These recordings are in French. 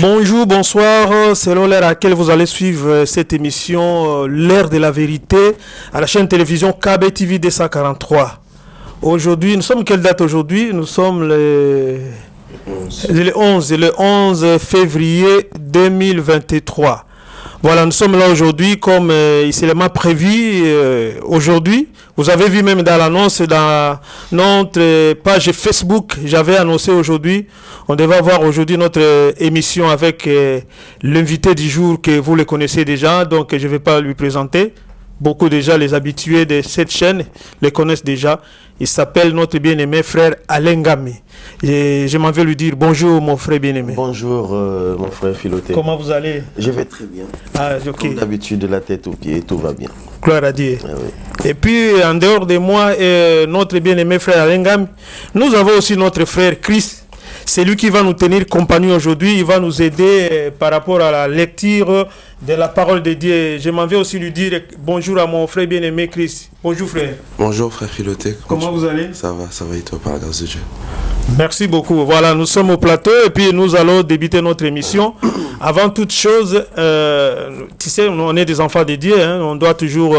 Bonjour, bonsoir, selon l'heure à laquelle vous allez suivre cette émission, l'heure de la vérité, à la chaîne télévision KB TV 243. Aujourd'hui, nous sommes quelle date aujourd'hui? Nous sommes le 11 février 2023. Voilà, nous sommes là aujourd'hui comme initialement prévu aujourd'hui. Vous avez vu même dans l'annonce, dans notre page Facebook, j'avais annoncé aujourd'hui, on devait avoir aujourd'hui notre émission avec l'invité du jour que vous le connaissez déjà, donc je ne vais pas lui présenter. Beaucoup déjà, les habitués de cette chaîne les connaissent déjà. Il s'appelle notre bien-aimé frère Alain Gami. Et je m'en vais lui dire bonjour mon frère bien-aimé. Bonjour mon frère Philoté. Comment vous allez? Je vais très bien. Ok. Comme d'habitude, de la tête aux pieds, tout va bien. Gloire à Dieu. Ah oui. Et puis en dehors de moi et notre bien-aimé frère Alain Gami, nous avons aussi notre frère Chris. C'est lui qui va nous tenir compagnie aujourd'hui. Il va nous aider par rapport à la lecture de la parole de Dieu. Je m'en vais aussi lui dire bonjour à mon frère bien-aimé Chris. Bonjour frère. Bonjour frère Philoté. Comment vous allez? Ça va et toi par la grâce de Dieu. Merci beaucoup. Voilà, nous sommes au plateau et puis nous allons débuter notre émission. Avant toute chose, tu sais, on est des enfants de Dieu. Hein, on doit toujours,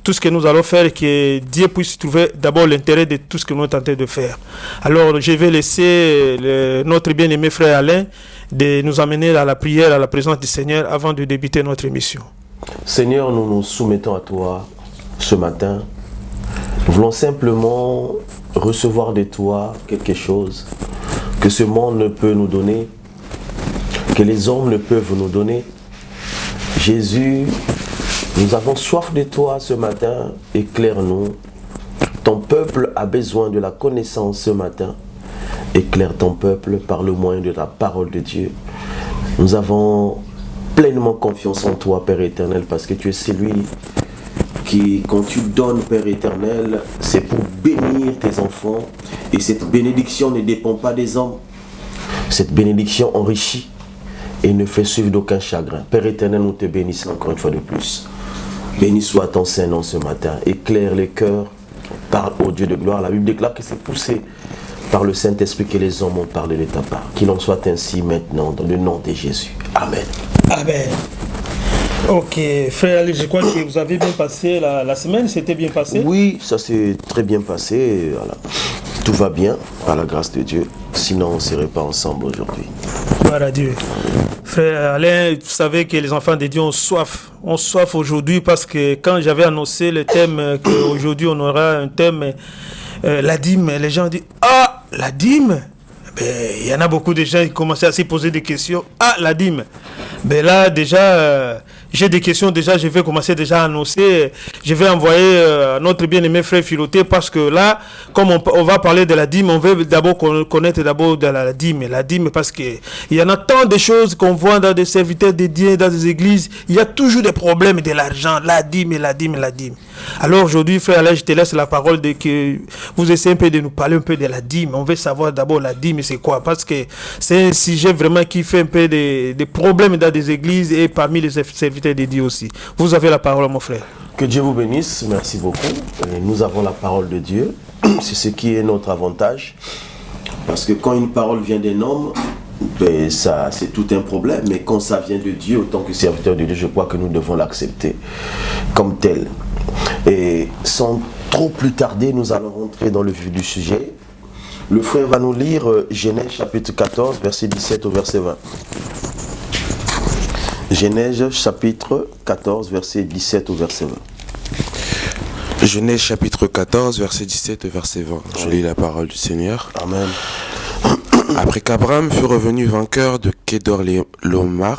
tout ce que nous allons faire, que Dieu puisse trouver d'abord l'intérêt de tout ce que nous sommes en train de faire. Alors, je vais laisser notre bien-aimé frère Alain de nous amener à la prière, à la présence du Seigneur avant de débuter notre émission. Seigneur, nous nous soumettons à toi ce matin. Nous voulons simplement recevoir de toi quelque chose que ce monde ne peut nous donner, que les hommes ne peuvent nous donner. Jésus, nous avons soif de toi ce matin, éclaire-nous. Ton peuple a besoin de la connaissance ce matin. Éclaire ton peuple par le moyen de ta parole de Dieu. Nous avons pleinement confiance en toi, Père éternel, parce que tu es celui qui, quand tu donnes, Père éternel, c'est pour bénir tes enfants. Et cette bénédiction ne dépend pas des hommes. Cette bénédiction enrichit et ne fait suivre d'aucun chagrin. Père éternel, nous te bénissons encore une fois de plus. Béni soit ton Saint-Nom ce matin. Éclaire les cœurs. Parle au Dieu de gloire. La Bible déclare que c'est poussé par le Saint-Esprit que les hommes ont parlé de ta part. Qu'il en soit ainsi maintenant, dans le nom de Jésus. Amen. Amen. Ok, frère Ali, je crois que vous avez bien passé la semaine, c'était bien passé? Oui, ça s'est très bien passé. Voilà. Tout va bien, par la grâce de Dieu. Sinon, on ne serait pas ensemble aujourd'hui. Gloire à Dieu. Frère Alain, vous savez que les enfants de Dieu ont soif. On soif aujourd'hui parce que quand j'avais annoncé le thème, qu'aujourd'hui on aura un thème, la dîme, les gens disent « Ah, la dîme !» Il y en a beaucoup de gens qui commençaient à se poser des questions. Ah, la dîme. Mais là, déjà, j'ai des questions. Déjà, je vais commencer déjà à annoncer. Je vais envoyer notre bien-aimé frère Philoté parce que là, comme on va parler de la dîme, on veut d'abord connaître d'abord de la dîme. La dîme parce qu'il y en a tant de choses qu'on voit dans des serviteurs de Dieu, dans des églises. Il y a toujours des problèmes de l'argent. La dîme, la dîme, la dîme. Alors aujourd'hui, frère Alain, je te laisse la parole de que vous essayez un peu de nous parler un peu de la dîme. On veut savoir d'abord la dîme, c'est quoi? Parce que c'est un sujet vraiment qui fait un peu des problèmes dans des églises et parmi les serviteurs de Dieu aussi. Vous avez la parole, mon frère. Que Dieu vous bénisse, merci beaucoup. Et nous avons la parole de Dieu, c'est ce qui est notre avantage. Parce que quand une parole vient d'un homme, ben ça c'est tout un problème. Mais quand ça vient de Dieu, autant que serviteur de Dieu, je crois que nous devons l'accepter comme tel. Et sans trop plus tarder, nous allons rentrer dans le vif du sujet. Le frère va nous lire Genèse chapitre 14, verset 17 au verset 20. Genèse chapitre 14, verset 17 au verset 20. Genèse chapitre 14, verset 17 et verset 20. Je lis la parole du Seigneur. Amen. Après qu'Abraham fut revenu vainqueur de Kédorlaomer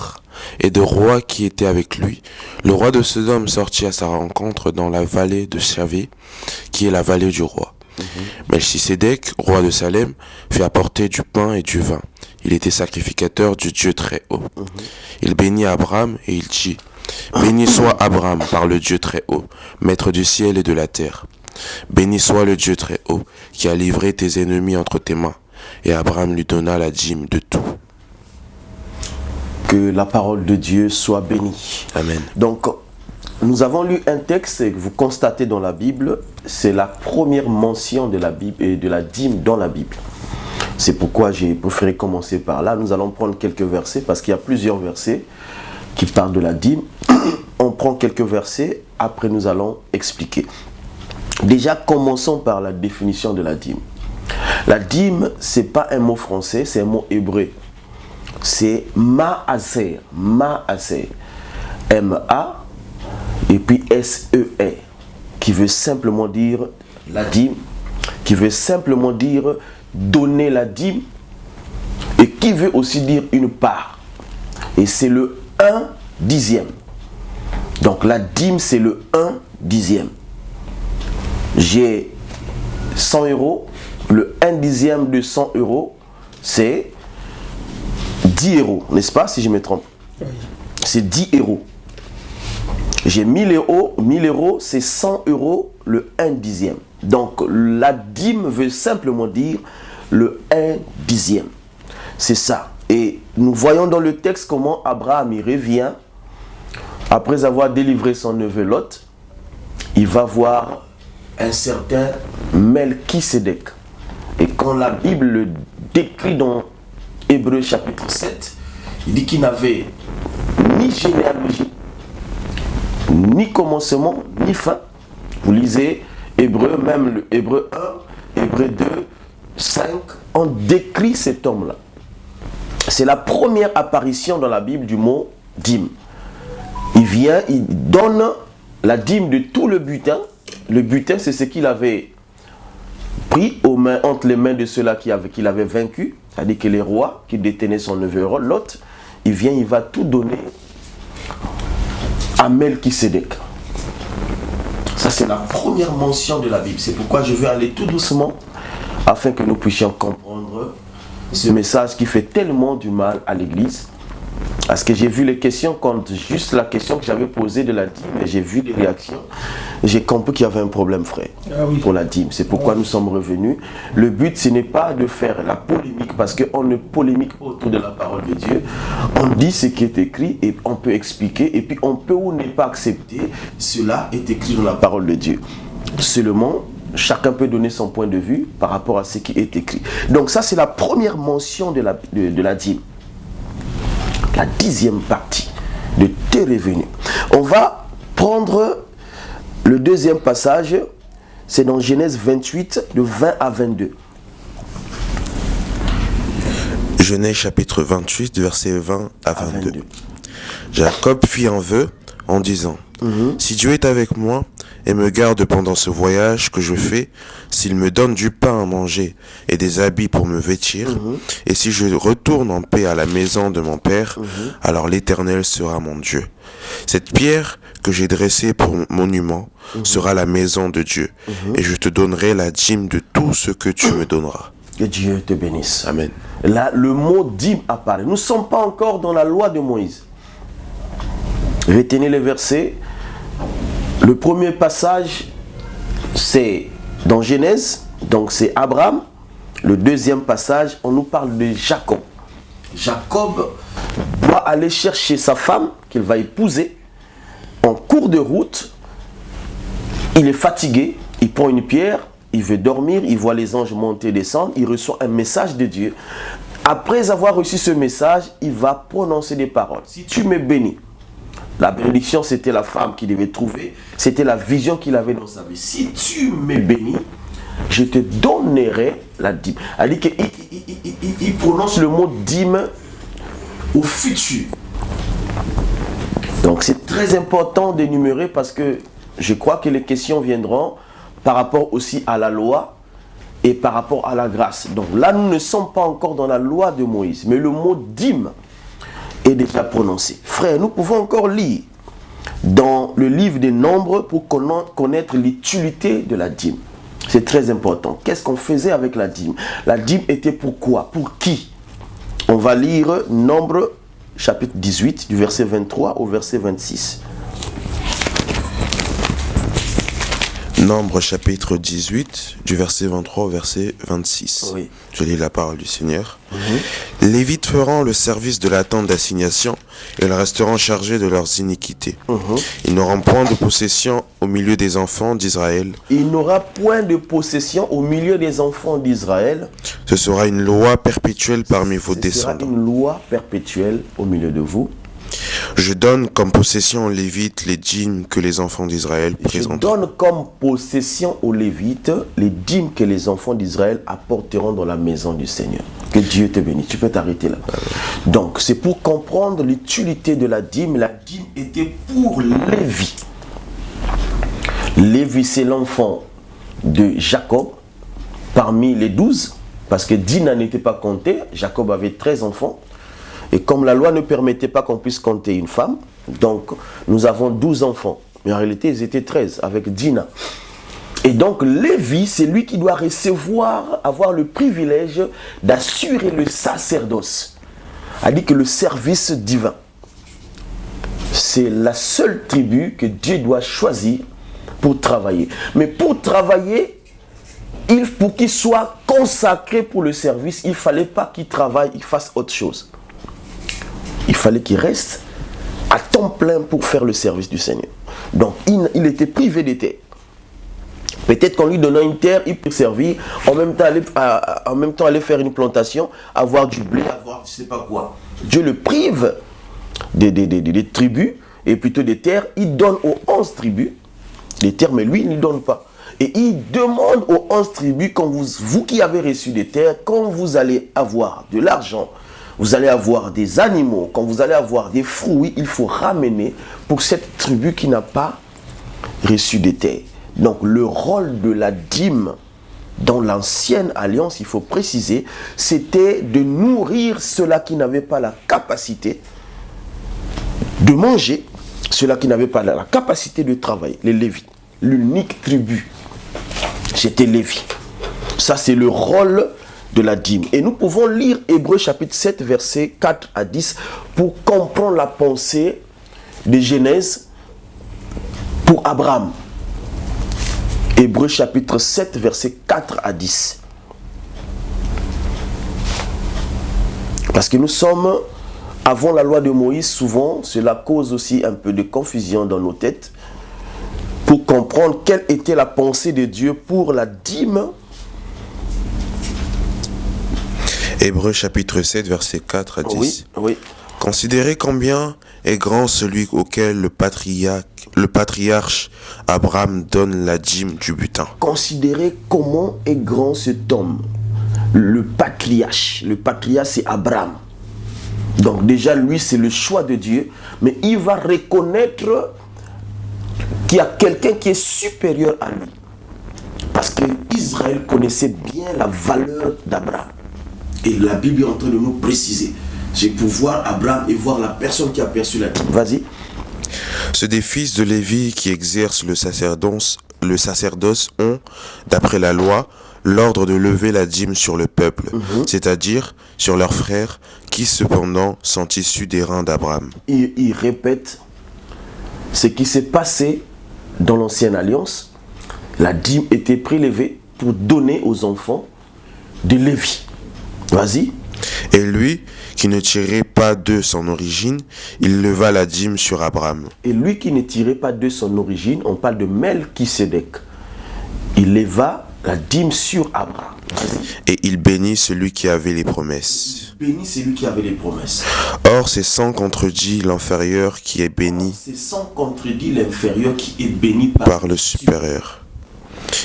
et de rois qui étaient avec lui, le roi de Sodome sortit à sa rencontre dans la vallée de Chavé, qui est la vallée du roi. Melchisédek, roi de Salem, fit apporter du pain et du vin. Il était sacrificateur du Dieu très haut. Il bénit Abraham et il dit : béni soit Abraham par le Dieu très haut, maître du ciel et de la terre. Béni soit le Dieu très haut, qui a livré tes ennemis entre tes mains. Et Abraham lui donna la dîme de tout. Que la parole de Dieu soit bénie. Amen. Donc, nous avons lu un texte et vous constatez dans la Bible, c'est la première mention de la Bible et de la dîme dans la Bible. C'est pourquoi j'ai préféré commencer par là. Nous allons prendre quelques versets parce qu'il y a plusieurs versets qui parlent de la dîme. On prend quelques versets, après nous allons expliquer. Déjà, commençons par la définition de la dîme. La dîme, ce n'est pas un mot français, c'est un mot hébreu. C'est ma'aser, ma'aser. M-A et puis S-E-R, qui veut simplement dire la dîme, qui veut simplement dire donner la dîme, et qui veut aussi dire une part. Et c'est le 1/10. Donc la dîme, c'est le 1/10. J'ai 100 euros, le 1/10 de 100 euros, c'est 10 euros, n'est-ce pas, si je me trompe? Oui. C'est 10 euros. J'ai 1000 euros, c'est 100 euros, le 1/10. Donc la dîme veut simplement dire le 1/10. C'est ça. Et nous voyons dans le texte comment Abraham y revient. Après avoir délivré son neveu Lot, il va voir un certain Melchisédek. Et quand la Bible le décrit dans Hébreux chapitre 7, il dit qu'il n'avait ni généalogie, ni commencement, ni fin. Vous lisez Hébreux, même le Hébreux 1, Hébreux 2, 5, on décrit cet homme-là. C'est la première apparition dans la Bible du mot dîme. Il vient, il donne la dîme de tout le butin. Le butin, c'est ce qu'il avait pris entre les mains de ceux-là qu'il avait vaincu, c'est-à-dire que les rois qui détenaient son neveu Lot. Il vient, il va tout donner à Melchisédek. Ça, c'est la première mention de la Bible. C'est pourquoi je veux aller tout doucement afin que nous puissions comprendre ce message qui fait tellement du mal à l'Église. Parce que j'ai vu les questions, quand juste la question que j'avais posée de la dîme, et j'ai vu les réactions, j'ai compris qu'il y avait un problème, frère, pour la dîme. C'est pourquoi nous sommes revenus. Le but, ce n'est pas de faire la polémique, parce qu'on ne polémique pas autour de la parole de Dieu. On dit ce qui est écrit, et on peut expliquer, et puis on peut ou ne pas accepter. Cela est écrit dans la parole de Dieu. Seulement, chacun peut donner son point de vue par rapport à ce qui est écrit. Donc ça, c'est la première mention de la dîme. La 10e partie de tes revenus. On va prendre le deuxième passage, c'est dans Genèse 28, de 20 à 22. Genèse chapitre 28, versets 20 à 22. Jacob fit un vœu en disant, si Dieu est avec moi et me garde pendant ce voyage que je fais, s'il me donne du pain à manger et des habits pour me vêtir, et si je retourne en paix à la maison de mon père, alors l'Éternel sera mon Dieu. Cette pierre que j'ai dressée pour monument sera la maison de Dieu, et je te donnerai la dîme de tout ce que tu me donneras. Que Dieu te bénisse. Amen. Là, le mot dîme apparaît. Nous ne sommes pas encore dans la loi de Moïse. Retenez les versets. Le premier passage, c'est dans Genèse, donc c'est Abraham. Le deuxième passage, on nous parle de Jacob. Jacob doit aller chercher sa femme qu'il va épouser. En cours de route, il est fatigué, il prend une pierre, il veut dormir, il voit les anges monter et descendre, il reçoit un message de Dieu. Après avoir reçu ce message, il va prononcer des paroles. Si tu me bénis, la bénédiction, c'était la femme qu'il devait trouver. C'était la vision qu'il avait dans sa vie. Si tu me bénis, je te donnerai la dîme. Il dit qu'il prononce le mot dîme au futur. Donc c'est très important d'énumérer parce que je crois que les questions viendront par rapport aussi à la loi et par rapport à la grâce. Donc là, nous ne sommes pas encore dans la loi de Moïse, mais le mot dîme est déjà prononcé. Frère, nous pouvons encore lire dans le livre des Nombres pour connaître l'utilité de la dîme. C'est très important. Qu'est-ce qu'on faisait avec la dîme? La dîme était pour quoi? Pour qui? On va lire Nombres chapitre 18 du verset 23 au verset 26. Nombre chapitre 18, du verset 23 au verset 26. Oui. Je lis la parole du Seigneur. Les Lévites feront le service de la tente d'assignation et ils resteront chargés de leurs iniquités. Ils n'auront point de possession au milieu des enfants d'Israël. Il n'aura point de possession au milieu des enfants d'Israël. Ce sera une loi perpétuelle parmi vos Ce sera descendants. une loi perpétuelle au milieu de vous. Je donne comme possession aux Lévites les dîmes que les enfants d'Israël Je présenteront. donne comme possession aux Lévites les dîmes que les enfants d'Israël apporteront dans la maison du Seigneur. Que Dieu te bénisse. Tu peux t'arrêter là. Donc, c'est pour comprendre l'utilité de la dîme. La dîme était pour Lévi. Lévi, c'est l'enfant de Jacob parmi les 12, parce que Dina n'était pas comptée. Jacob avait 13 enfants. Et comme la loi ne permettait pas qu'on puisse compter une femme, donc nous avons 12 enfants. Mais en réalité, ils étaient 13 avec Dina. Et donc Lévi, c'est lui qui doit avoir le privilège d'assurer le sacerdoce. C'est-à-dire que le service divin. C'est la seule tribu que Dieu doit choisir pour travailler. Mais pour travailler, pour qu'il soit consacré pour le service, il ne fallait pas qu'il travaille, il fasse autre chose. Il fallait qu'il reste à temps plein pour faire le service du Seigneur. Donc, il était privé des terres. Peut-être qu'en lui donnant une terre, il peut servir, en même temps aller faire une plantation, avoir du blé, avoir je ne sais pas quoi. Dieu le prive des tribus, et plutôt des terres. Il donne aux 11 tribus des terres, mais lui, il ne donne pas. Et il demande aux 11 tribus, quand vous qui avez reçu des terres, quand vous allez avoir de l'argent, vous allez avoir des animaux, quand vous allez avoir des fruits, il faut ramener pour cette tribu qui n'a pas reçu des terres. Donc le rôle de la dîme dans l'ancienne alliance, il faut préciser, c'était de nourrir ceux-là qui n'avaient pas la capacité de manger, ceux-là qui n'avaient pas la capacité de travailler, les Lévites. L'unique tribu, c'était Lévi. Ça, c'est le rôle de la dîme. Et nous pouvons lire Hébreux chapitre 7, versets 4 à 10 pour comprendre la pensée de Genèse pour Abraham. Hébreux chapitre 7, versets 4 à 10. Parce que nous sommes avant la loi de Moïse, souvent, cela cause aussi un peu de confusion dans nos têtes pour comprendre quelle était la pensée de Dieu pour la dîme. Hébreux chapitre 7, verset 4 à 10. Oui, oui. Considérez combien est grand celui auquel le patriarche Abraham donne la dîme du butin. Considérez comment est grand cet homme. Le patriarche. Le patriarche, c'est Abraham. Donc déjà, lui, c'est le choix de Dieu. Mais il va reconnaître qu'il y a quelqu'un qui est supérieur à lui. Parce que Israël connaissait bien la valeur d'Abraham. Et la Bible est en train de nous préciser. C'est pour voir Abraham et voir la personne qui a perçu la dîme. Vas-y. Ceux des fils de Lévi qui exercent le sacerdoce ont, d'après la loi, l'ordre de lever la dîme sur le peuple, c'est-à-dire sur leurs frères, qui cependant sont issus des reins d'Abraham. Il répète ce qui s'est passé dans l'ancienne alliance. La dîme était prélevée pour donner aux enfants de Lévi. Vas-y. Et lui, qui ne tirait pas de son origine, il leva la dîme sur Abraham. Et lui qui ne tirait pas de son origine, on parle de Melchisédek. Il leva la dîme sur Abraham. Et il bénit celui qui avait les promesses. Bénit celui qui avait les promesses. Or, c'est sans contredit l'inférieur qui est béni C'est sans contredit l'inférieur qui est béni par le supérieur.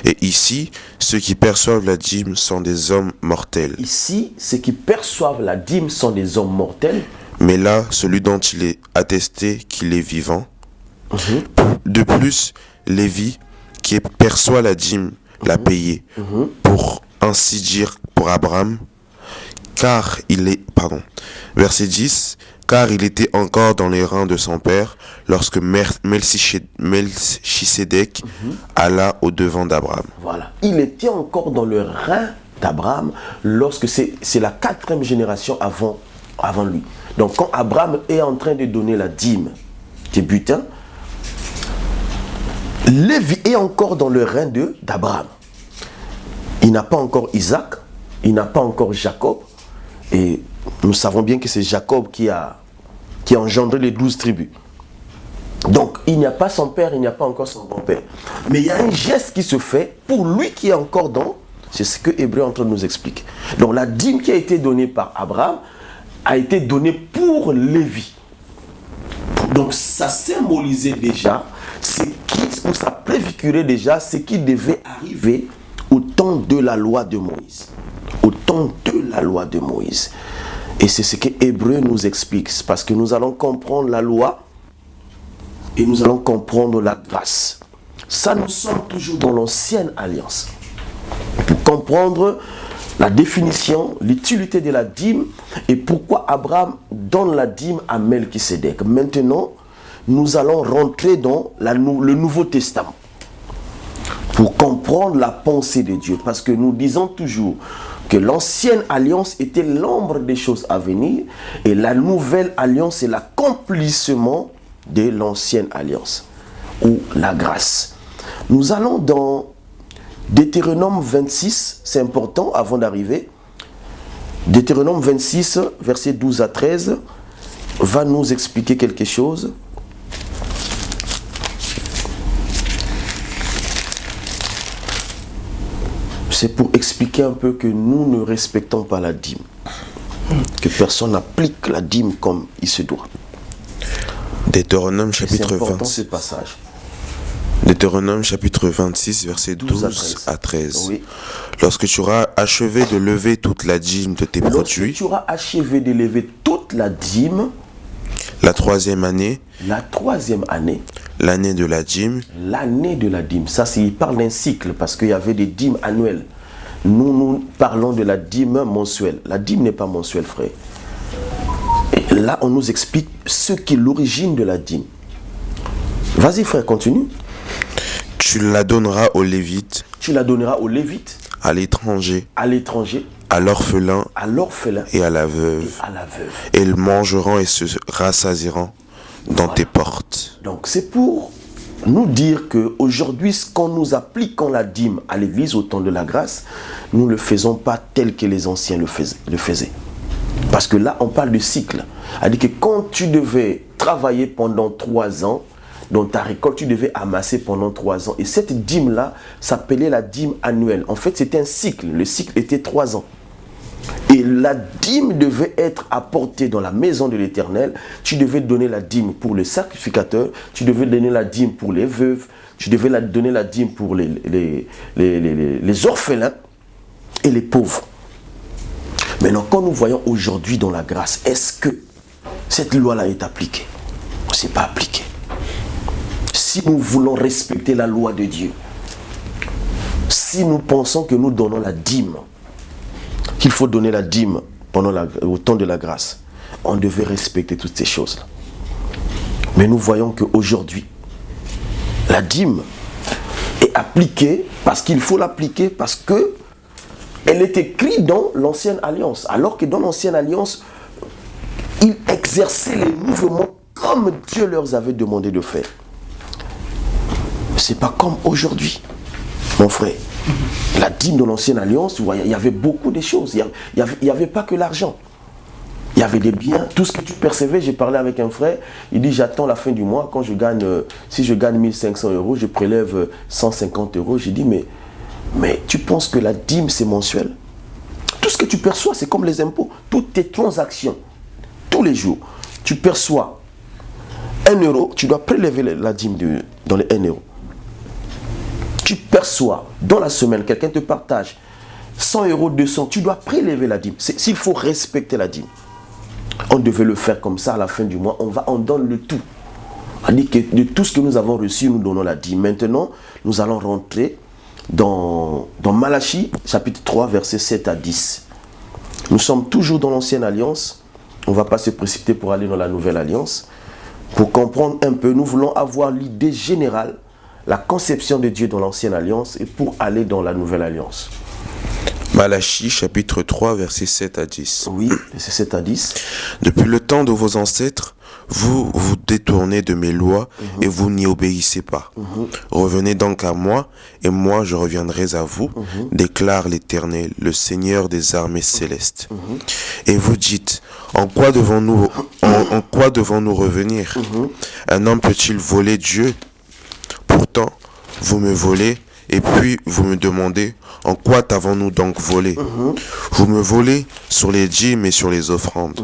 Et ici, ceux qui perçoivent la dîme sont des hommes mortels. Ici, ceux qui perçoivent la dîme sont des hommes mortels. Mais là, celui dont il est attesté qu'il est vivant. De plus, Lévi, qui perçoit la dîme, l'a payé, pour ainsi dire pour Abraham, car il est, verset 10, car il était encore dans les reins de son père lorsque Melchisédek alla au devant d'Abraham. Voilà. Il était encore dans le rein d'Abraham lorsque c'est la 4e génération avant lui. Donc quand Abraham est en train de donner la dîme des butins, Lévi est encore dans le règne d'Abraham. Il n'a pas encore Isaac, il n'a pas encore Jacob. Et nous savons bien que c'est Jacob qui a engendré les 12 tribus. Donc, il n'y a pas son père, il n'y a pas encore son grand-père. Mais il y a un geste qui se fait pour lui qui est encore dans... C'est ce que Hébreu est en train de nous expliquer. Donc, la dîme qui a été donnée par Abraham a été donnée pour Lévi. Donc, ça symbolisait déjà, ou ça préfigurait déjà ce qui devait arriver au temps de la loi de Moïse. Au temps de la loi de Moïse. Et c'est ce que Hébreu nous explique. Parce que nous allons comprendre la loi et nous allons comprendre la grâce. Ça, nous sommes toujours dans l'ancienne alliance. Pour comprendre la définition, l'utilité de la dîme et pourquoi Abraham donne la dîme à Melchisédek. Maintenant, nous allons rentrer dans le Nouveau Testament pour comprendre la pensée de Dieu. Parce que nous disons toujours que l'ancienne alliance était l'ombre des choses à venir et la nouvelle alliance est l'accomplissement de l'ancienne alliance ou la grâce. Nous allons dans Deutéronome 26, c'est important avant d'arriver. Deutéronome 26, versets 12 à 13, va nous expliquer quelque chose. C'est pour expliquer un peu que nous ne respectons pas la dîme. Que personne n'applique la dîme comme il se doit. Deutéronome chapitre 26. ce passage. Deutéronome chapitre 26, versets 12 à 13. Oui. Lorsque tu auras achevé de lever toute la dîme de tes produits, lorsque tu auras achevé de lever toute la dîme, la troisième année, l'année de la dîme, ça c'est, il parle d'un cycle parce qu'il y avait des dîmes annuelles. Nous parlons de la dîme mensuelle. La dîme n'est pas mensuelle, frère. Et là, on nous explique ce qui est l'origine de la dîme. Vas-y, frère, continue. Tu la donneras aux Lévites. À l'étranger. À l'orphelin. Et à la veuve. Et ils mangeront et se rassasieront dans tes portes. Donc c'est pour nous dire qu'aujourd'hui, quand nous appliquons la dîme à l'église au temps de la grâce, nous ne le faisons pas tel que les anciens le faisaient. Parce que là, on parle de cycle. C'est-à-dire que quand tu devais travailler pendant 3 ans, dans ta récolte, tu devais amasser pendant 3 ans. Et cette dîme-là s'appelait la dîme annuelle. En fait, c'était un cycle. Le cycle était 3 ans. Et la dîme devait être apportée dans la maison de l'Éternel. Tu devais donner la dîme pour le sacrificateur. Tu devais donner la dîme pour les veuves. Tu devais donner la dîme pour les orphelins et les pauvres. Maintenant, quand nous voyons aujourd'hui dans la grâce, est-ce que cette loi-là est appliquée? Ce n'est pas appliqué. Si nous voulons respecter la loi de Dieu, si nous pensons que nous donnons la dîme, qu'il faut donner la dîme au temps de la grâce, on devait respecter toutes ces choses-là. Mais nous voyons qu'aujourd'hui, la dîme est appliquée parce qu'il faut l'appliquer, parce que elle est écrite dans l'ancienne alliance. Alors que dans l'ancienne alliance, ils exerçaient les mouvements comme Dieu leur avait demandé de faire. C'est pas comme aujourd'hui, mon frère. La dîme dans l'ancienne alliance, il y avait beaucoup de choses. Il n'y avait pas que l'argent. Il y avait des biens. Tout ce que tu percevais, j'ai parlé avec un frère, il dit j'attends la fin du mois, quand je gagne, si je gagne 1500 €, je prélève 150 €. J'ai dit mais tu penses que la dîme c'est mensuel? Tout ce que tu perçois, c'est comme les impôts. Toutes tes transactions, tous les jours, tu perçois 1 €, tu dois prélever la dîme dans les 1 €. Tu perçois dans la semaine, quelqu'un te partage 100 €, 200, tu dois prélever la dîme. S'il faut respecter la dîme, on devait le faire comme ça à la fin du mois. On donne le tout. On dit que de tout ce que nous avons reçu, nous donnons la dîme. Maintenant, nous allons rentrer dans Malachie, chapitre 3, versets 7 à 10. Nous sommes toujours dans l'ancienne alliance. On ne va pas se précipiter pour aller dans la nouvelle alliance. Pour comprendre un peu, nous voulons avoir l'idée générale, la conception de Dieu dans l'ancienne alliance et pour aller dans la nouvelle alliance. Malachie chapitre 3 versets 7 à 10. Oui, c'est 7 à 10. Depuis le temps de vos ancêtres, vous vous détournez de mes lois et vous n'y obéissez pas. Revenez donc à moi et moi je reviendrai à vous, déclare l'Éternel, le Seigneur des armées célestes. Et vous dites, en quoi devons-nous revenir? Un homme peut-il voler Dieu? Pourtant, vous me volez et puis vous me demandez, en quoi t'avons-nous donc volé? Vous me volez sur les dîmes et sur les offrandes.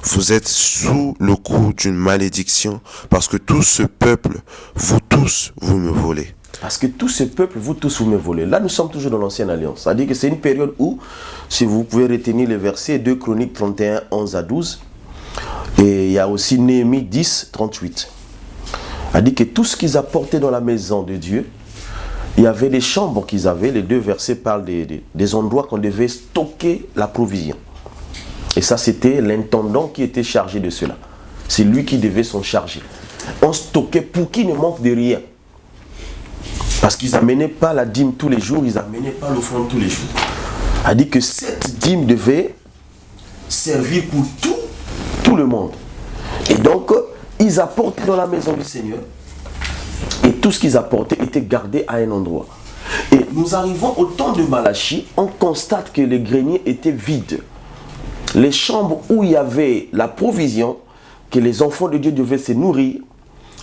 Vous êtes sous le coup d'une malédiction, parce que tout ce peuple, vous tous, vous me volez. Parce que tout ce peuple, vous tous, vous me volez. Là, nous sommes toujours dans l'ancienne alliance. C'est-à-dire que c'est une période où, si vous pouvez retenir les versets 2 Chroniques 31, 11 à 12, et il y a aussi Néhémie 10, 38. C'est-à-dire que tout ce qu'ils apportaient dans la maison de Dieu, il y avait des chambres qu'ils avaient. Les deux versets parlent des endroits qu'on devait stocker la provision. Et ça, c'était l'intendant qui était chargé de cela. C'est lui qui devait s'en charger. On stockait pour qu'il ne manque de rien. Parce qu'ils n'amenaient pas la dîme tous les jours, ils n'amenaient pas l'offrande tous les jours. C'est-à-dire que cette dîme devait servir pour tout le monde. Et donc, ils apportaient dans la maison du Seigneur. Et tout ce qu'ils apportaient était gardé à un endroit. Et nous arrivons au temps de Malachie, on constate que les greniers étaient vides. Les chambres où il y avait la provision, que les enfants de Dieu devaient se nourrir,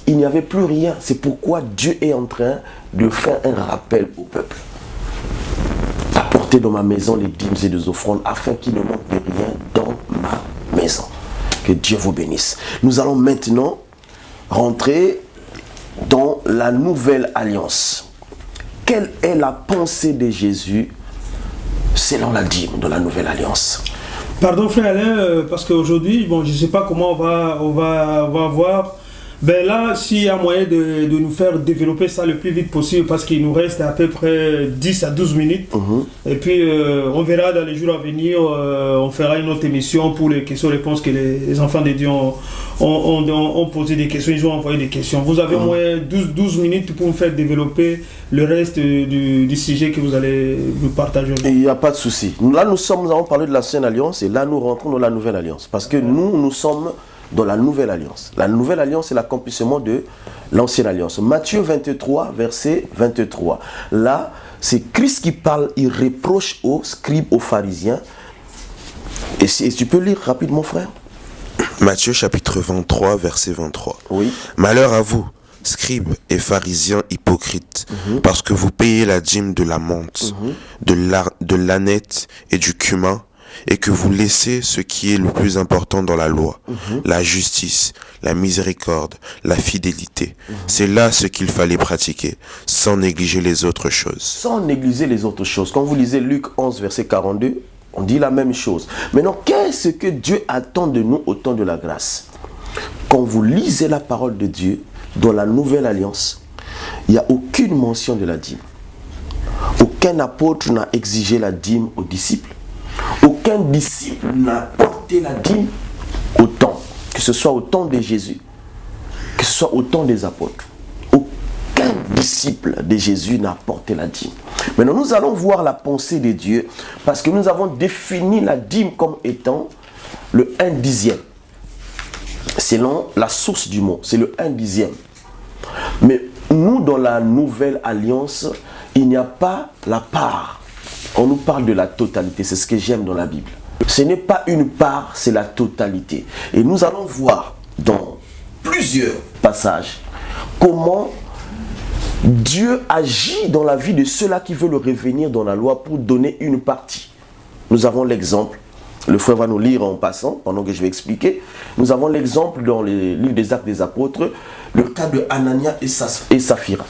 il n'y avait plus rien. C'est pourquoi Dieu est en train de faire un rappel au peuple. Apportez dans ma maison les dîmes et les offrandes afin qu'il ne manque de rien dans ma maison. Que Dieu vous bénisse. Nous allons maintenant rentrer dans la nouvelle alliance. Quelle est la pensée de Jésus selon la dîme de la nouvelle alliance? Pardon frère Alain, parce qu'aujourd'hui, bon, je ne sais pas comment on va voir. Ben là, s'il y a moyen de nous faire développer ça le plus vite possible, parce qu'il nous reste à peu près 10 à 12 minutes. Et puis, on verra dans les jours à venir, on fera une autre émission pour les questions-réponses que les enfants de Dieu ont posé des questions, ils ont envoyé des questions. Vous avez au moins 12 minutes pour nous faire développer le reste du sujet que vous allez nous partager. Il n'y a pas de souci. Là, nous avons parlé de l'ancienne alliance et là, nous rentrons dans la nouvelle alliance. Parce que nous sommes dans la nouvelle alliance. La nouvelle alliance, c'est l'accomplissement de l'ancienne alliance. Matthieu 23, verset 23. Là, c'est Christ qui parle, il reproche aux scribes, aux pharisiens. Et tu peux lire rapidement, frère? Matthieu chapitre 23, verset 23. Oui. Malheur à vous, scribes et pharisiens hypocrites, parce que vous payez la dîme de la menthe, de l'ânette et du cumin, et que vous laissez ce qui est le plus important dans la loi, la justice, la miséricorde, la fidélité. C'est là ce qu'il fallait pratiquer, sans négliger les autres choses. Sans négliger les autres choses. Quand vous lisez Luc 11, verset 42, on dit la même chose. Maintenant, qu'est-ce que Dieu attend de nous au temps de la grâce? Quand vous lisez la parole de Dieu, dans la nouvelle alliance, il n'y a aucune mention de la dîme. Aucun apôtre n'a exigé la dîme aux disciples. Aucun disciple n'a porté la dîme au temps, que ce soit au temps de Jésus, que ce soit au temps des apôtres. Aucun disciple de Jésus n'a porté la dîme. Maintenant, nous allons voir la pensée de Dieu, parce que nous avons défini la dîme comme étant le 1/10. Selon la source du mot, c'est le 1/10. Mais nous, dans la nouvelle alliance, il n'y a pas la part. On nous parle de la totalité, c'est ce que j'aime dans la Bible. Ce n'est pas une part, c'est la totalité. Et nous allons voir dans plusieurs passages comment Dieu agit dans la vie de ceux-là qui veulent revenir dans la loi pour donner une partie. Nous avons l'exemple, le frère va nous lire en passant, pendant que je vais expliquer. Nous avons l'exemple dans les livres des Actes des Apôtres, le cas de Anania et Saphira.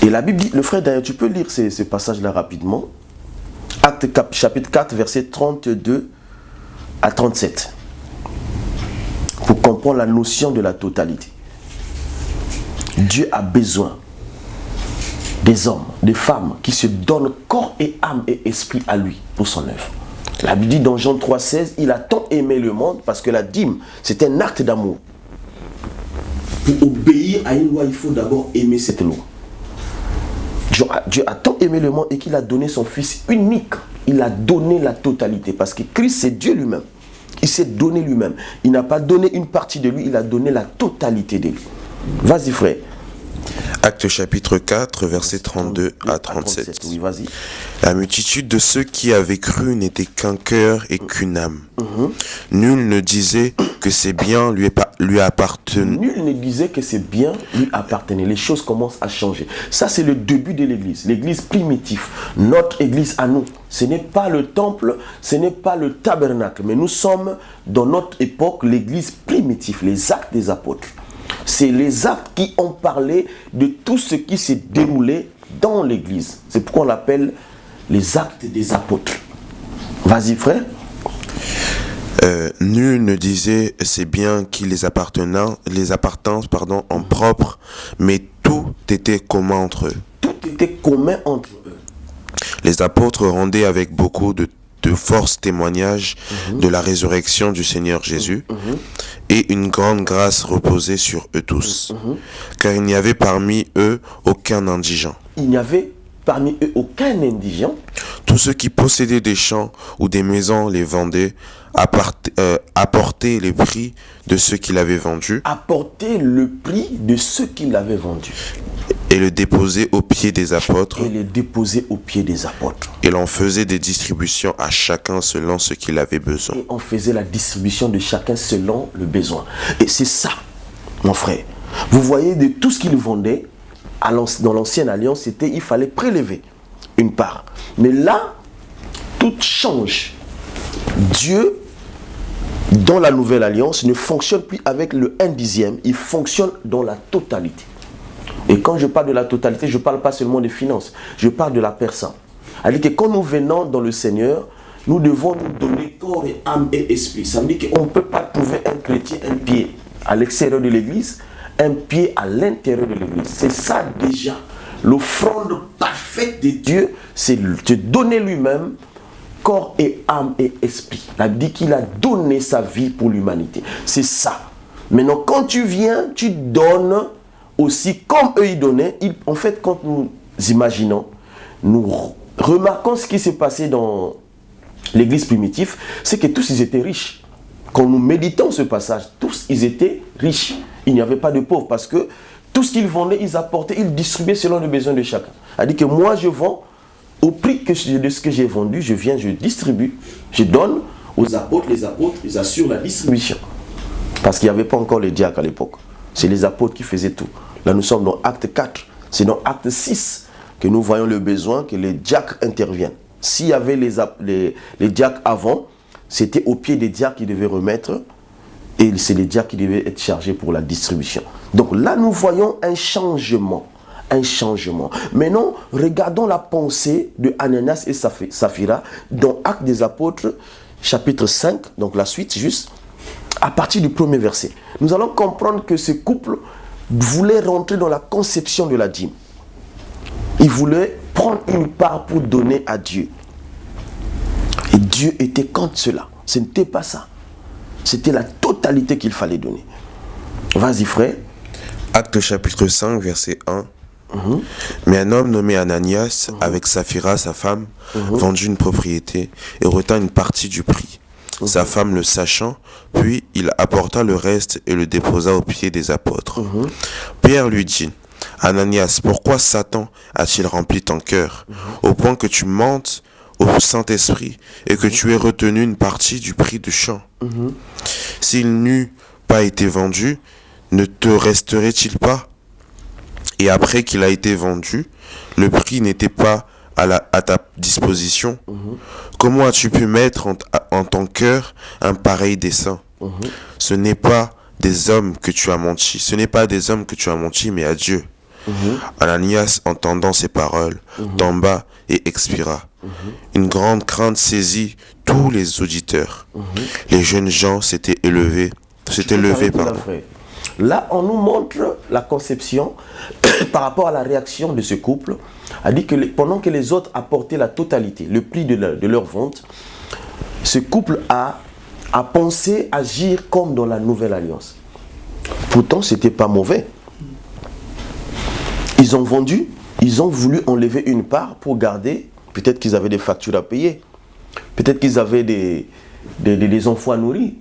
Et la Bible dit, le frère d'ailleurs, tu peux lire ces passages-là rapidement. Acte chapitre 4, versets 32 à 37. Pour comprendre la notion de la totalité. Dieu a besoin des hommes, des femmes qui se donnent corps et âme et esprit à lui pour son œuvre. La Bible dit dans Jean 3,16, il a tant aimé le monde parce que la dîme, c'est un acte d'amour. Pour obéir à une loi, il faut d'abord aimer cette loi. Dieu a tant aimé le monde et qu'il a donné son Fils unique. Il a donné la totalité parce que Christ, c'est Dieu lui-même. Il s'est donné lui-même. Il n'a pas donné une partie de lui, il a donné la totalité de lui. Vas-y, frère. Actes chapitre 4, versets 32 à 37. Oui, vas-y. La multitude de ceux qui avaient cru n'était qu'un cœur et qu'une âme. Nul ne disait que ses biens lui appartenaient. Nul ne disait que ses biens lui appartenaient. Les choses commencent à changer. Ça, c'est le début de l'église. L'église primitive. Notre église à nous. Ce n'est pas le temple, ce n'est pas le tabernacle. Mais nous sommes, dans notre époque, l'église primitive, les actes des apôtres. C'est les actes qui ont parlé de tout ce qui s'est déroulé dans l'église. C'est pourquoi on l'appelle les actes des apôtres. Vas-y, frère. Nul ne disait ses biens qui les appartenaient en propre, mais tout était commun entre eux. Tout était commun entre eux. Les apôtres rendaient avec beaucoup de force témoignage de la résurrection du Seigneur Jésus, et une grande grâce reposait sur eux tous, car il n'y avait parmi eux aucun indigent. Il n'y avait parmi eux aucun indigent. Tous ceux qui possédaient des champs ou des maisons les vendaient, apportaient les prix de ceux qui l'avaient vendu, Apportaient le prix de ceux qui l'avaient vendu. et le déposaient aux pieds des apôtres. Et les déposaient aux pieds des apôtres. Et l'on faisait des distributions à chacun selon ce qu'il avait besoin. Et on faisait la distribution de chacun selon le besoin. Et c'est ça, mon frère. Vous voyez, de tout ce qu'ils vendaient, dans l'ancienne alliance, il fallait prélever une part. Mais là, tout change. Dieu, dans la nouvelle alliance, ne fonctionne plus avec le 1/10, il fonctionne dans la totalité. Et quand je parle de la totalité, je ne parle pas seulement des finances, je parle de la personne. C'est-à-dire que quand nous venons dans le Seigneur, nous devons nous donner corps et âme et esprit. Ça veut dire qu'on ne peut pas trouver un chrétien, un pied à l'extérieur de l'église, un pied à l'intérieur de l'église. C'est ça déjà. L'offrande parfaite de Dieu, c'est de donner lui-même corps et âme et esprit. Il a dit qu'il a donné sa vie pour l'humanité. C'est ça. Maintenant, quand tu viens, tu donnes aussi comme eux ils donnaient. En fait, quand nous imaginons, nous remarquons ce qui s'est passé dans l'église primitive, c'est que tous ils étaient riches. Quand nous méditons ce passage, tous ils étaient riches. Il n'y avait pas de pauvres parce que tout ce qu'ils vendaient, ils apportaient, ils distribuaient selon les besoins de chacun. C'est-à-dire que moi je vends au prix de ce que j'ai vendu, je viens, je distribue, je donne aux apôtres, les apôtres, ils assurent la distribution. Parce qu'il n'y avait pas encore les diacres à l'époque. C'est les apôtres qui faisaient tout. Là nous sommes dans acte 4, c'est dans acte 6 que nous voyons le besoin que les diacres interviennent. S'il y avait les diacres avant, c'était au pied des diacres qu'ils devaient remettre, et c'est les diacres qui devaient être chargés pour la distribution. Donc là nous voyons un changement. Un changement. Maintenant, regardons la pensée de Ananias et Saphira dans Actes des Apôtres, chapitre 5, donc la suite juste, à partir du premier verset. Nous allons comprendre que ce couple voulait rentrer dans la conception de la dîme. Il voulait prendre une part pour donner à Dieu. Et Dieu était contre cela. Ce n'était pas ça. C'était la totalité qu'il fallait donner. Vas-y, frère. Acte chapitre 5, verset 1. Mais un homme nommé Ananias, avec Saphira, sa femme, vendit une propriété et retint une partie du prix. Sa femme le sachant, puis il apporta le reste et le déposa aux pieds des apôtres. Pierre lui dit, Ananias, pourquoi Satan a-t-il rempli ton cœur, au point que tu mentes au Saint-Esprit et que tu aies retenu une partie du prix du champ? S'il n'eût pas été vendu, ne te resterait-il pas? Et après qu'il a été vendu, le prix n'était pas à ta disposition. Comment as-tu pu mettre en ton cœur un pareil dessein? Ce n'est pas des hommes que tu as menti. Ce n'est pas des hommes que tu as menti, mais à Dieu. Ananias, entendant ces paroles, tomba et expira. Une grande crainte saisit tous les auditeurs. Les jeunes gens s'étaient levés. Là, on nous montre la conception par rapport à la réaction de ce couple. A dit que pendant que les autres apportaient la totalité, le prix de leur vente, ce couple a pensé agir comme dans la nouvelle alliance. Pourtant, ce n'était pas mauvais. Ils ont vendu, Ils ont voulu enlever une part pour garder, peut-être qu'ils avaient des factures à payer, peut-être qu'ils avaient des enfants à nourrir.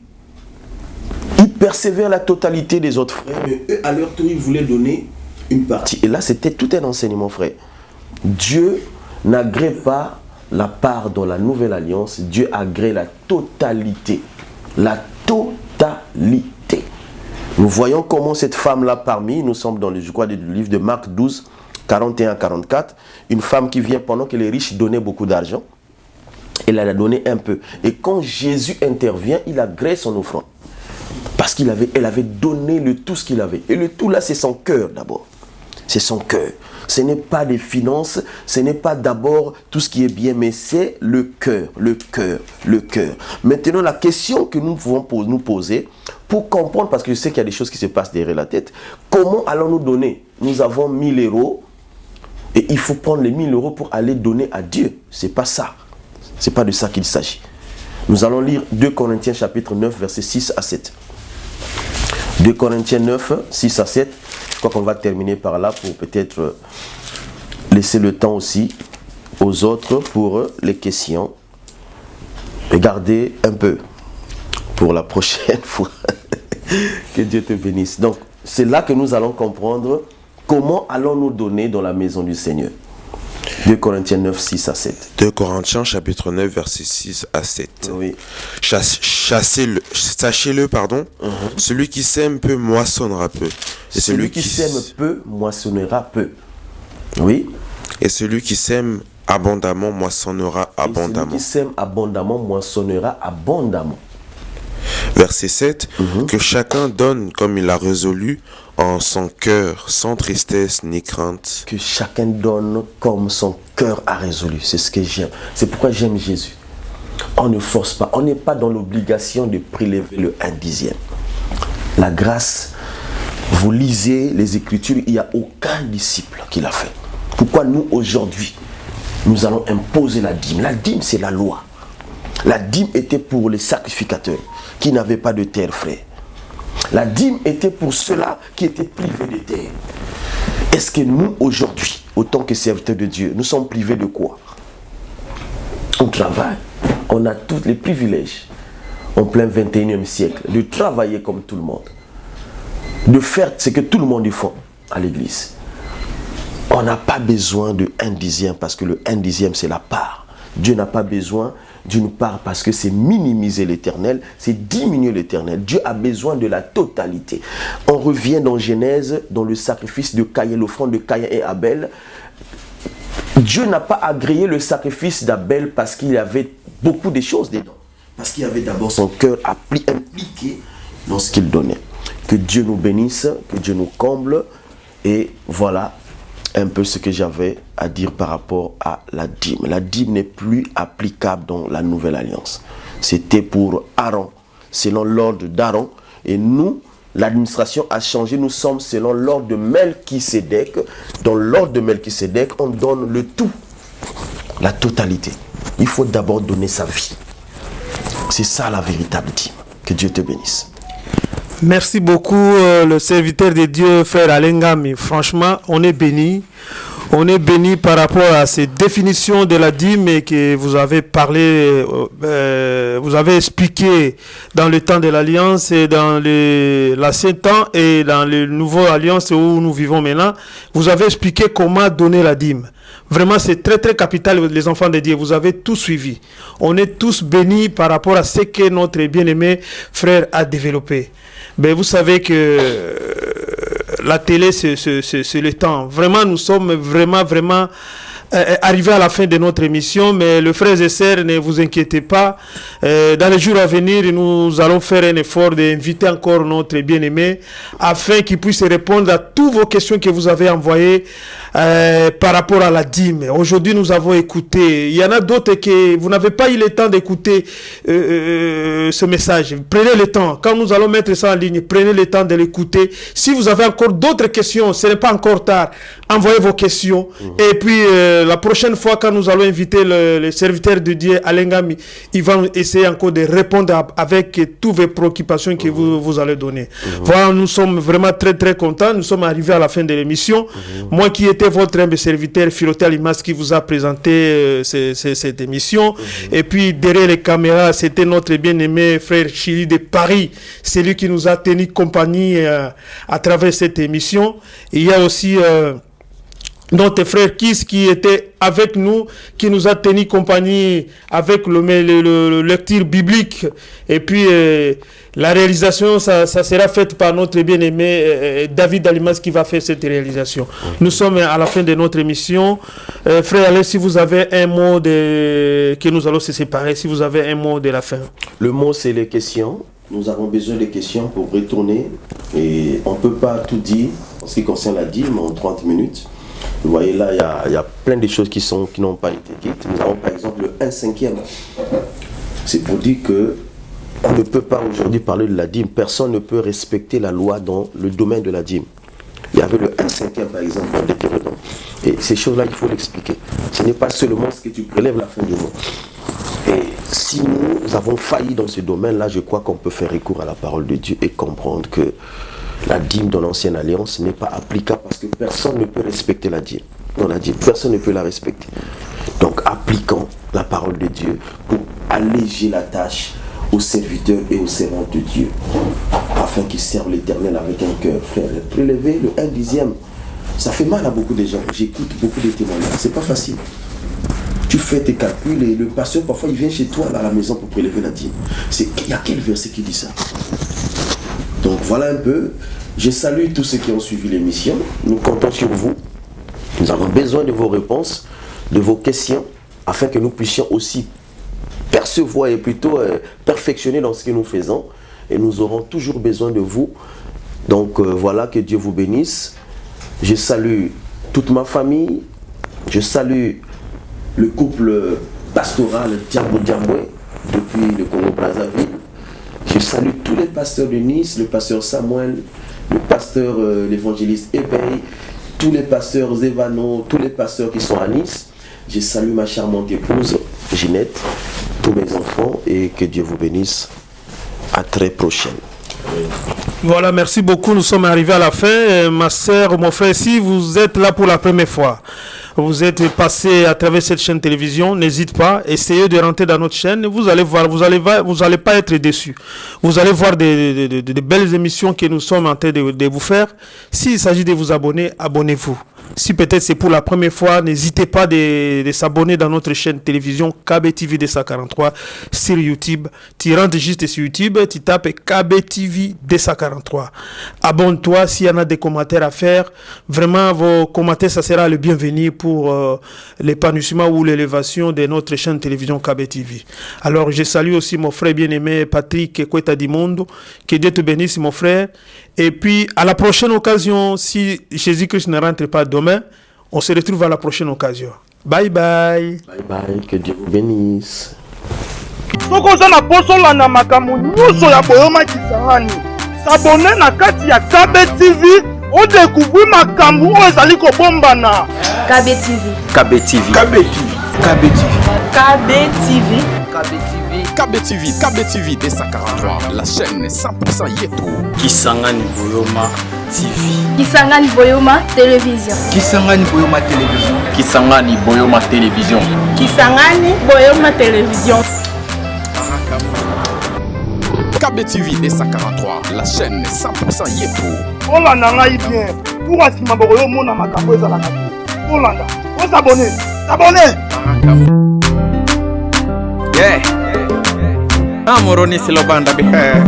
Ils persévèrent la totalité des autres frères, mais eux, à leur tour, ils voulaient donner une partie. Et là, c'était tout un enseignement, frère. Dieu n'agrée pas la part dans la nouvelle alliance, Dieu agrée la totalité. La totalité. Nous voyons comment cette femme-là parmi, nous sommes dans le livre de Marc 12, 41 à 44, une femme qui vient pendant que les riches donnaient beaucoup d'argent, elle a donné un peu. Et quand Jésus intervient, il agrée son offrande. Parce qu'elle avait donné tout ce qu'il avait. Et le tout là, c'est son cœur d'abord. C'est son cœur. Ce n'est pas des finances, ce n'est pas d'abord tout ce qui est bien, mais c'est le cœur, le cœur, le cœur. Maintenant, la question que nous pouvons nous poser, pour comprendre, parce que je sais qu'il y a des choses qui se passent derrière la tête, comment allons-nous donner? Nous avons 1000 euros, et il faut prendre les 1000 euros pour aller donner à Dieu. C'est pas ça. C'est pas de ça qu'il s'agit. Nous allons lire 2 Corinthiens chapitre 9, versets 6 à 7. 2 Corinthiens 9, 6 à 7. Je crois qu'on va terminer par là pour peut-être laisser le temps aussi aux autres pour les questions. Regardez un peu pour la prochaine fois. Que Dieu te bénisse. Donc, c'est là que nous allons comprendre comment allons-nous donner dans la maison du Seigneur. 2 Corinthiens 9, 6 à 7. 2 Corinthiens chapitre 9, verset 6 à 7. Oui. Sachez-le, celui qui sème peu moissonnera peu. Et celui qui sème peu moissonnera peu. Oui. Et celui qui sème abondamment moissonnera abondamment. Celui qui sème abondamment moissonnera abondamment. Verset 7. Que chacun donne comme il a résolu en son cœur, sans tristesse ni crainte. Que chacun donne comme son cœur a résolu. C'est ce que j'aime. C'est pourquoi j'aime Jésus. On ne force pas. On n'est pas dans l'obligation de prélever le 1/10. La grâce, vous lisez les Écritures, il n'y a aucun disciple qui l'a fait. Pourquoi nous, aujourd'hui, nous allons imposer la dîme? La dîme, c'est la loi. La dîme était pour les sacrificateurs qui n'avaient pas de terre, frère. La dîme était pour ceux-là qui étaient privés de terre. Est-ce que nous, aujourd'hui, autant que serviteurs de Dieu, nous sommes privés de quoi? On travaille, on a tous les privilèges en plein 21e siècle, de travailler comme tout le monde, de faire ce que tout le monde fait à l'église. On n'a pas besoin de 1/10 parce que le 1/10 c'est la part. Dieu n'a pas besoin d'une part parce que c'est minimiser l'éternel, c'est diminuer l'éternel. Dieu a besoin de la totalité. On revient dans Genèse, dans le sacrifice de Caïn, l'offrande de Caïn et Abel. Dieu n'a pas agréé le sacrifice d'Abel parce qu'il y avait beaucoup de choses dedans. Parce qu'il y avait d'abord son cœur impliqué dans ce qu'il donnait. Que Dieu nous bénisse, que Dieu nous comble. Et voilà un peu ce que j'avais à dire par rapport à la dîme. La dîme n'est plus applicable dans la nouvelle alliance. C'était pour Aaron, selon l'ordre d'Aaron. Et nous, l'administration a changé. Nous sommes selon l'ordre de Melchisédek. Dans l'ordre de Melchisédek, on donne le tout, la totalité. Il faut d'abord donner sa vie. C'est ça la véritable dîme. Que Dieu te bénisse. Merci beaucoup, le serviteur de Dieu, frère Alengami. Franchement, on est béni. On est béni par rapport à ces définitions de la dîme et que vous avez parlé, vous avez expliqué dans le temps de l'Alliance et dans l'ancien temps et dans le nouveau Alliance où nous vivons maintenant. Vous avez expliqué comment donner la dîme. Vraiment, c'est très, très capital, les enfants de Dieu. Vous avez tout suivi. On est tous bénis par rapport à ce que notre bien-aimé frère a développé. Mais vous savez que la télé, c'est le temps. Vraiment, nous sommes vraiment arrivés à la fin de notre émission. Mais le frères et sœurs, ne vous inquiétez pas. Dans les jours à venir, nous allons faire un effort d'inviter encore notre bien-aimé afin qu'il puisse répondre à toutes vos questions que vous avez envoyées par rapport à la dîme. Aujourd'hui, nous avons écouté. Il y en a d'autres que vous n'avez pas eu le temps d'écouter ce message. Prenez le temps. Quand nous allons mettre ça en ligne, prenez le temps de l'écouter. Si vous avez encore d'autres questions, ce n'est pas encore tard. Envoyez vos questions. Et puis, la prochaine fois, quand nous allons inviter le serviteur de Dieu, Alengami, il va essayer encore de répondre avec toutes vos préoccupations que vous allez donner. Voilà, nous sommes vraiment très très contents. Nous sommes arrivés à la fin de l'émission. Moi qui étais votre humble serviteur, Philoté Alimas, qui vous a présenté cette émission. Et puis derrière les caméras, c'était notre bien-aimé frère Chili de Paris. C'est lui qui nous a tenu compagnie à travers cette émission. Et il y a aussi notre frère Kiss qui était avec nous, qui nous a tenu compagnie avec le lecture biblique. Et puis la réalisation, ça sera faite par notre bien-aimé David Alimas qui va faire cette réalisation. Nous sommes à la fin de notre émission. Frère Alain, si vous avez un mot que nous allons se séparer, si vous avez un mot de la fin. Le mot, c'est les questions. Nous avons besoin des questions pour retourner. Et on ne peut pas tout dire en ce qui concerne la dîme en 30 minutes. Vous voyez là, il y a plein de choses qui n'ont pas été dites. Nous avons par exemple le 1/5. C'est pour dire que on ne peut pas aujourd'hui parler de la dîme. Personne ne peut respecter la loi dans le domaine de la dîme. Il y avait le 1/5 par exemple dans Deutéronome. Et ces choses-là, il faut l'expliquer. Ce n'est pas seulement ce que tu prélèves à la fin du mois. Et si nous avons failli dans ce domaine-là, je crois qu'on peut faire recours à la parole de Dieu et comprendre que la dîme dans l'ancienne alliance n'est pas applicable parce que personne ne peut respecter la dîme. Dans la dîme, personne ne peut la respecter. Donc appliquons la parole de Dieu pour alléger la tâche aux serviteurs et aux servants de Dieu, afin qu'ils servent l'Éternel avec un cœur, frère. Prélever le 1/10, ça fait mal à beaucoup de gens. J'écoute beaucoup de témoignages, c'est pas facile. Tu fais tes calculs et le pasteur parfois il vient chez toi là, à la maison pour prélever la dîme. Il y a quel verset qui dit ça? Donc voilà un peu. Je salue tous ceux qui ont suivi l'émission. Nous comptons sur vous. Nous avons besoin de vos réponses, de vos questions, afin que nous puissions aussi percevoir et plutôt perfectionner dans ce que nous faisons. Et nous aurons toujours besoin de vous. Donc voilà, que Dieu vous bénisse. Je salue toute ma famille. Je salue le couple pastoral Diambo Diamboué depuis le Congo-Brazzaville. Je salue tous les pasteurs de Nice, le pasteur Samuel, le pasteur l'évangéliste Ebey, tous les pasteurs Zévano, tous les pasteurs qui sont à Nice. Je salue ma charmante épouse Ginette, tous mes enfants et que Dieu vous bénisse. À très prochaine. Voilà, merci beaucoup. Nous sommes arrivés à la fin. Ma soeur, mon frère, si vous êtes là pour la première fois, vous êtes passé à travers cette chaîne télévision, n'hésitez pas, essayez de rentrer dans notre chaîne, vous allez voir, vous allez pas être déçus. Vous allez voir des belles émissions que nous sommes en train de vous faire. S'il s'agit de vous abonner, abonnez-vous. Si peut-être c'est pour la première fois, n'hésitez pas de s'abonner dans notre chaîne télévision KBTV 243 sur YouTube. Tu rentres juste sur YouTube, tu tapes KBTV 243. Abonne-toi s'il y en a des commentaires à faire. Vraiment, vos commentaires, ça sera le bienvenu pour l'épanouissement ou l'élévation de notre chaîne télévision KBTV. Alors, je salue aussi mon frère bien-aimé Patrick Kweta Dimondo. Que Dieu te bénisse, mon frère. Et puis, à la prochaine occasion, si Jésus-Christ ne rentre pas demain, on se retrouve à la prochaine occasion. Bye bye. Bye bye, que Dieu vous bénisse. Sokoza na posola na makamu nyuso ya boyoma kisangani. S'abonner na kati ya KBTV, on découvre makambu o ezali ko bombana. KBTV. KBTV. KBTV. KBTV. KBTV. KBTV 243, la chaîne 100% Yeto. Kisangani Boyoma TV. Kisangani Boyoma Télévision. Kisangani Boyoma Télévision. Kisangani Boyoma Télévision. Kisangani Boyoma Télévision. KBTV 243, la chaîne 100% Yeto. Olanda ngai bien. Pour asima boyo mona makambo ezala na. Olanda, on s'abonner. S'abonner. Yeah. Amoroni silobanda bihe.